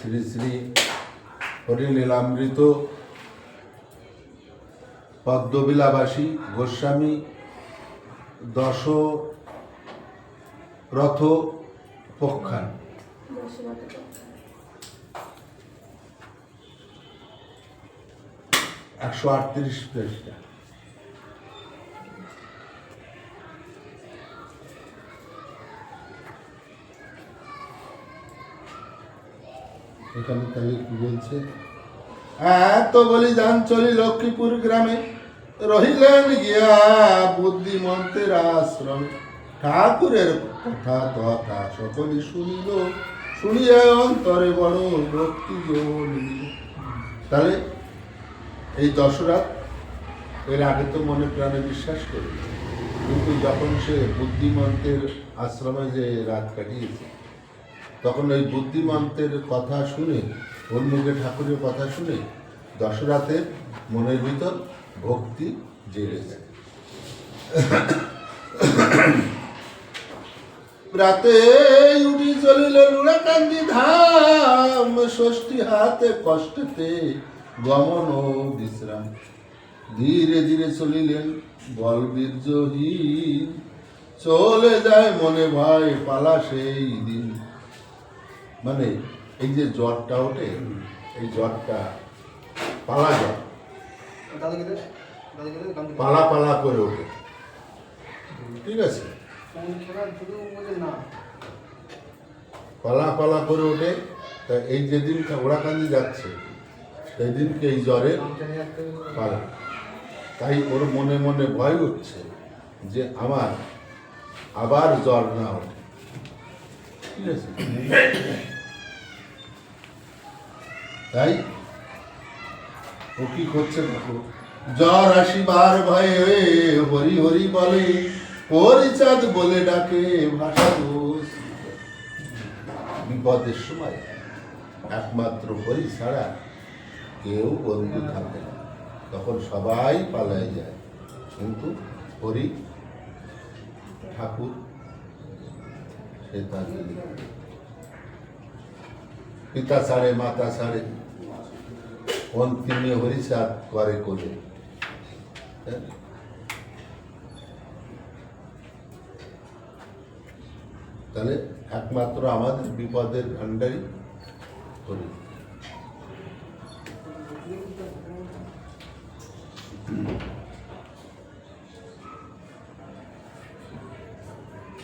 শ্রী শ্রী হরিলীলামৃত পদ্মবিলাবাসী গোস্বামী দশরথ পক্ষান 138 পৃষ্ঠা। এখানে তাহলে কি বলছে? তো বলিদান চলি লক্ষ্মীপুর গ্রামে, রহিলেন গিয়া বুদ্ধিমন্তের আশ্রমে। ঠাকুরের কথা তথা সকলে শুনিল, শুনিয়া অন্তরে বড় ভক্তি জমিল। তাহলে এই দশরথ এর আগে তো মনে প্রাণে বিশ্বাস করি, কিন্তু যখন সে বুদ্ধিমন্তের আশ্রমে যে রাত কাটিয়েছে, তখন ওই বুদ্ধিমন্তের কথা শুনে, ওর মুখে ঠাকুরের কথা শুনে দশরথের মনের ভিতর ভক্তি জেগে যায়। রাতে উঠি চলিল লুড়াকান্দি ধাম, ষষ্ঠী হাতে কষ্টেতে গমন ও বিশ্রাম। ধীরে ধীরে চলিলেন বলবীর্যহীন, চলে যায় মনে ভয় পালা সেই দিন। মানে এই যে জ্বরটা ওঠে, এই জ্বরটা পালা জ্বর, পালা পালা করে ওঠে, ঠিক আছে, পালা পালা করে ওঠে। তা এই যেদিন ওড়াকান্দি যাচ্ছে সেই দিনকে এই জ্বরে পালা। তাই ওর মনে মনে ভয় হচ্ছে যে আমার আবার জ্বর না ওঠে, ঠিক আছে। তাই ও কি করছে দেখো, জ্বর আসিবার ভয়ে হরি হরি বলে, হরিচাঁদ বলে ডাকে ভাষা দোষ। বিপদের সময় একমাত্র হরি ছাড়া কেউ বন্ধু থাকে না, তখন সবাই পালায় যায়, কিন্তু হরি ঠাকুর সে তার পিতা ছাড়ে মাতা ছাড়ে, অন্তিমে হরিচাঁদ করে কোলে। তাহলে একমাত্র আমাদের বিপদের ভান্ডারী হরি।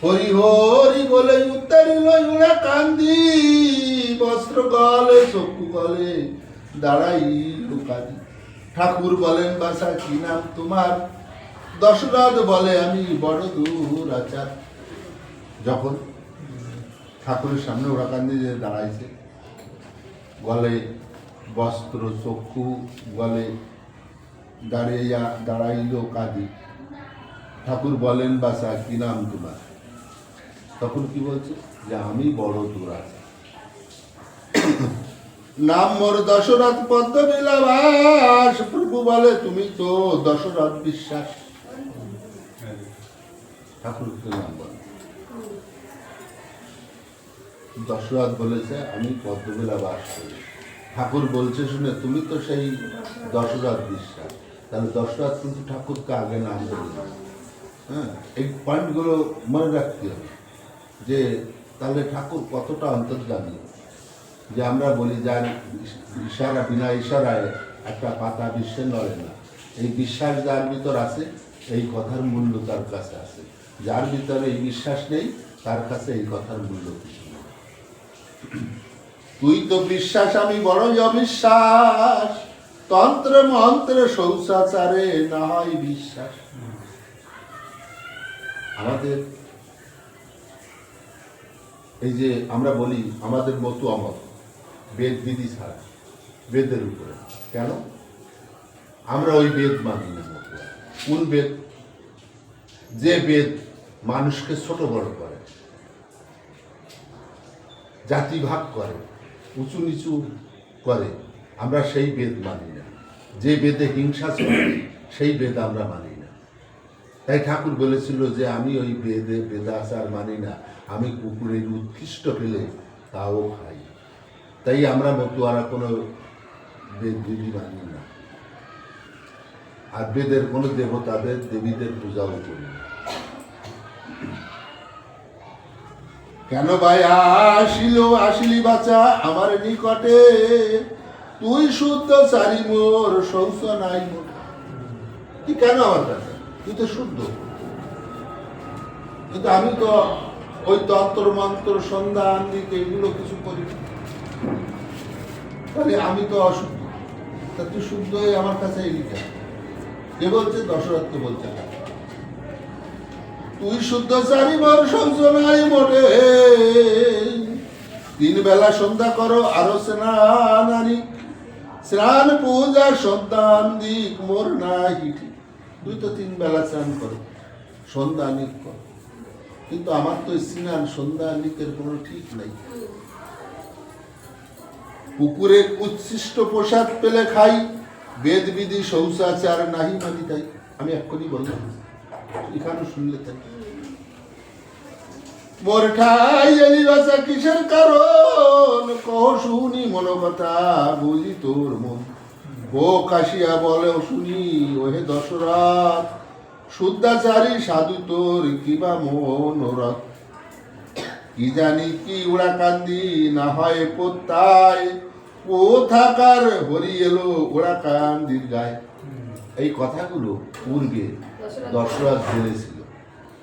হরি হরি বলে উত্তরিল কান্দি, বস্ত্র গলে চক্ষু গলে দাঁড়াইল কাঁদি। ঠাকুর বলেন বাসা কি নাম তোমার? দশরথ বলে আমি বড় দুরাচার। যখন ঠাকুরের সামনে ওরা কান্দি যে দাঁড়াইছে, গলে বস্ত্র চক্ষু গলে দাঁড়াইল কাঁদি। ঠাকুর বলেন বাসা কি নাম তোমার? তখন কি বলছে যে আমি বড় দুরাচার। নাম মোর দশরথ পদ্মবিলাবাস। প্রভু বলে তুমি তো দশরথ বিশ্বাস। ঠাকুর নাম বলে, দশরথ বলেছে আমি পদ্মবিলাবাস করি। ঠাকুর বলছে শুনে তুমি তো সেই দশরথ বিশ্বাস। তাহলে দশরথ কিন্তু ঠাকুরকে আগে নাম বলি। হ্যাঁ, এই পয়েন্টগুলো মনে রাখতে হবে যে তাহলে ঠাকুর কতটা অন্তর্যামী। যে আমরা বলি যার ইশারা, বিনা ইশারায় একটা পাতা বিশ্বে নড়ে না, এই বিশ্বাস যার ভিতর আছে এই কথার মূল্য তার কাছে আছে। যার ভিতরে এই বিশ্বাস নেই তার কাছে এই কথার মূল্য কিছু নেই। তুই তো বিশ্বাস আমি বড়ই অবিশ্বাস, তন্ত্রে মন্ত্রে শৌচাচারে না হয় বিশ্বাস। আমাদের এই যে আমরা বলি আমাদের মতো অমত, বেদ বিধি ছাড়া, বেদের উপরে কেন আমরা ওই বেদ মানি না? কোন বেদ? যে বেদ মানুষকে ছোট বড় করে, জাতি ভাগ করে, উঁচু নিচু করে, আমরা সেই বেদ মানি না। যে বেদে হিংসা চলে সেই বেদ আমরা মানি না। তাই ঠাকুর বলেছিল যে আমি ওই বেদাচার মানি না, আমি কুকুরের উৎকৃষ্ট পেলে তাও খাই। তাই আমরা মতুয়ারা কোনো বেদ বিধি মানি না, আর বেদের কোনো দেবতাদের দেবীদের পূজাও করি না। কেন ভাই আসিলি বাচ্চা আমার নিকটে, তুই শুদ্ধ সারি মোর শৌচ নাই মোর। তুই কেন আমার কাছে? তুই তো শুদ্ধ, কিন্তু আমি তো ওই তন্ত্র মন্ত্র সন্ধান দিকে এগুলো কিছু করি না, তাহলে আমি তো অশুদ্ধ। তা তুই শুদ্ধ হয়ে আমার কাছে এলি কেন? কে বলছে? দশরথকে বলছে। তুই শুদ্ধ সারি মোর শৌচ নাই মোটে, 3 বেলা সন্ধ্যা করো আরো স্নান পূজা সন্ধান দিক মোর নাই। তুই তো 3 বেলা স্নান করো, সন্ধ্যানিক কর, কিন্তু আমার তো স্নান সন্ধ্যানিকের কোনো ঠিক নাই। পুকুরের উচ্ছিষ্ট প্রসাদ পেলে খাই, বেদ বিধি শৌচাচার নাহি মানি তাই। আমি এক্ষুনি বললাম, এখানে শুনলে তাই। মোর ঠাই এলি বাসা কিসের কারণ, কহ শুনি মন কথা বুঝি তোর মন। ও কাশিয়া বলে শুনি ওহে দশরথ, শুদ্ধাচারী সাধু তোর কিবা মনোরথ। কি জানি কি উড়া কান্দি না হয় পোতায়, ও থাকার হরি এলো ওড়া কান্দির গায়ে। এই কথাগুলো পূর্বে দশরথ বলেছিল।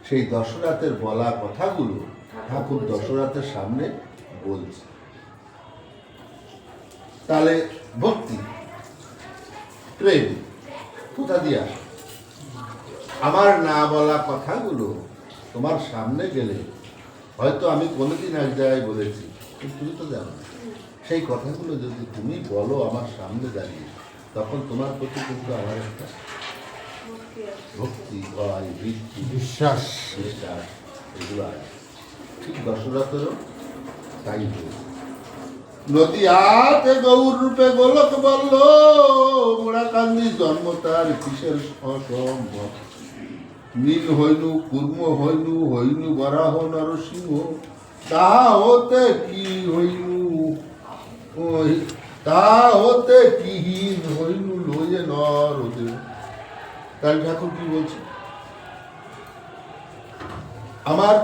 সেই দশরথের বলা কথাগুলো ঠাকুর দশরথের সামনে বলছে। তাহলে ভক্তি প্রেম কোথা দিয়া? আমার না বলা কথাগুলো তোমার সামনে গেলে, হয়তো আমি কোনোদিন এক জায়গায় বলেছি, কিন্তু তুমি তো জানো না, সেই কথাগুলো যদি তুমি বলো আমার সামনে দাঁড়িয়ে, তখন তোমার প্রতি কিন্তু আমার একটা ভক্তি, ভয়, বৃত্তি, বিশ্বাস এগুলো আছে। ঠিক দশরথেরও তাই হয়েছে। নদী হাতে গৌর রূপে গোলক বলল, মোড়াকান্দি জন্ম তার কিসের অসম্ভব। নীল হইনু কুর্ম হইনু বরাহ নরসিংহ, তাহা হতে কি হইনু তাহা হতে কিহীন হইনু লয়ে নর ওদের। কাল ঠাকুর কি বলছে? আমার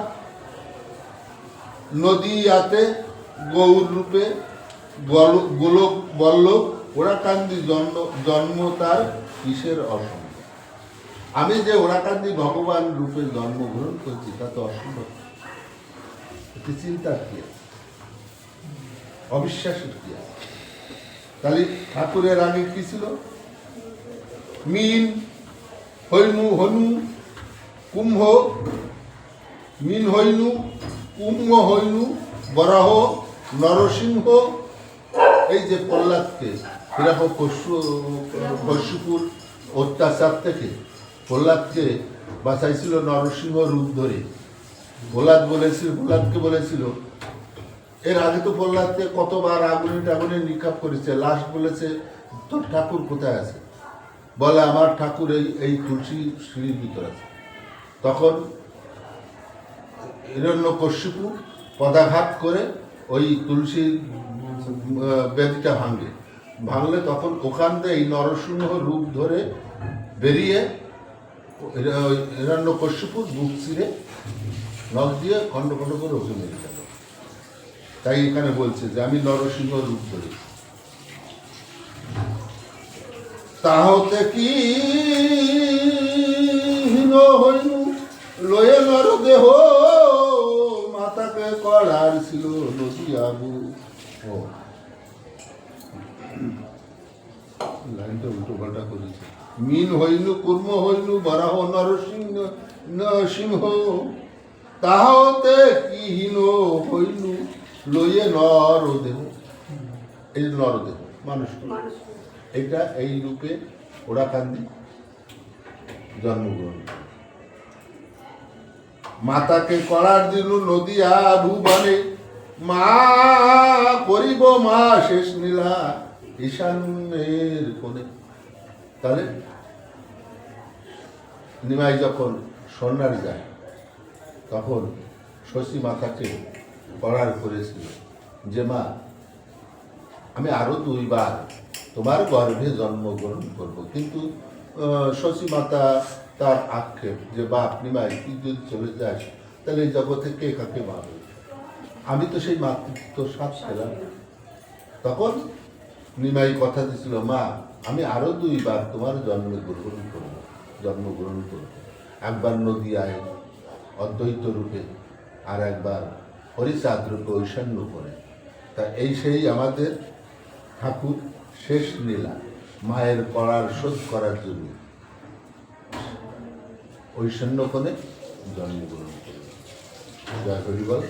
নদী আতে গৌর রূপে গোলক বল্লভ, ওড়াকান্দি জন্ম তার কিসের অসম্ভব। আমি যে ওড়াকান্দি ভগবান রূপে জন্মগ্রহণ করছি তা তো অসম্ভব। চিন্তার কি আছে? অবিশ্বাসের কি আছে? তাহলে ঠাকুরের আগে কি ছিল? মিন হইনু হনু কুম্ভ, মিন হইনু কুম্ভ হইনু বরাহ নরসিংহ। এই যে প্রহ্লাদকে হিরণ্যকশিপুর অত্যাচার থেকে প্রহ্লাদকে বাঁচাইছিল নরসিংহ রূপ ধরে। প্রহ্লাদকে বলেছিল, এর আগে তো প্রহ্লাদকে কতবার আগুনে নিক্ষেপ করেছে। লাস্ট বলেছে, তোর ঠাকুর কোথায় আছে? বলে, আমার ঠাকুর এই তুলসী সিঁড়ির ভিতর আছে। তখন হিরণ্যকশিপু পদাঘাত করে ওই তুলসী বেদিটা ভাঙলে তখন ওখান দিয়ে এই নরসিংহ রূপ ধরে বেরিয়ে হিরণ্যকশিপুর বুক চিরে নখ দিয়ে খণ্ড খণ্ড করে ওকে মেরে গেল। তাই এখানে বলছে যে আমি নরসিংহ রূপ ধরে। তাহতে কি হীন হইনু লয়ে নর দেহ, মাতাকে কড়ার ছিল নদী আবু। লাইনটা উল্টো পাল্টা করেছে। মিন হইনু কুর্ম হইনু বরাহ নরসিংহ, তাহতে কি হীন হইনু লয়ে নরদেহ। এই নরদেহ মানুষ, এটা এই রূপে ওড়াকান্দি জন্মগ্রহণ। মাতাকে করার দিন নদিয়া ভুবনে, মা করিব মা শেষ নীলা ঈশানের কোণে। তাহলে নিমাই যখন সন্ন্যার যায়, তখন শশী মাতাকে করার করেছিল যে, মা আমি আরো 2বার তোমার গর্ভে জন্মগ্রহণ করব। কিন্তু শশী মাতা তার আক্ষেপ যে বাপ নিমাই তুই যদি চলে যাস তাহলে এই জগতে কে কাকে মারবে, আমি তো সেই মাতৃত্ব সাথ পেলাম। তখন নিমাই কথা দিছিল, মা আমি আরো 2বার তোমার জন্মগ্রহণ করব। একবার নদিয়ায় অদ্বৈত রূপে, আর একবার হরিচাঁদ রূপে ঐশান্য করে। তা এই সেই আমাদের ঠাকুর শেষ লীলা, মায়ের করার শোধ করার জন্য ঐশান্য করে জন্মগ্রহণ করে। জয় হরিবল।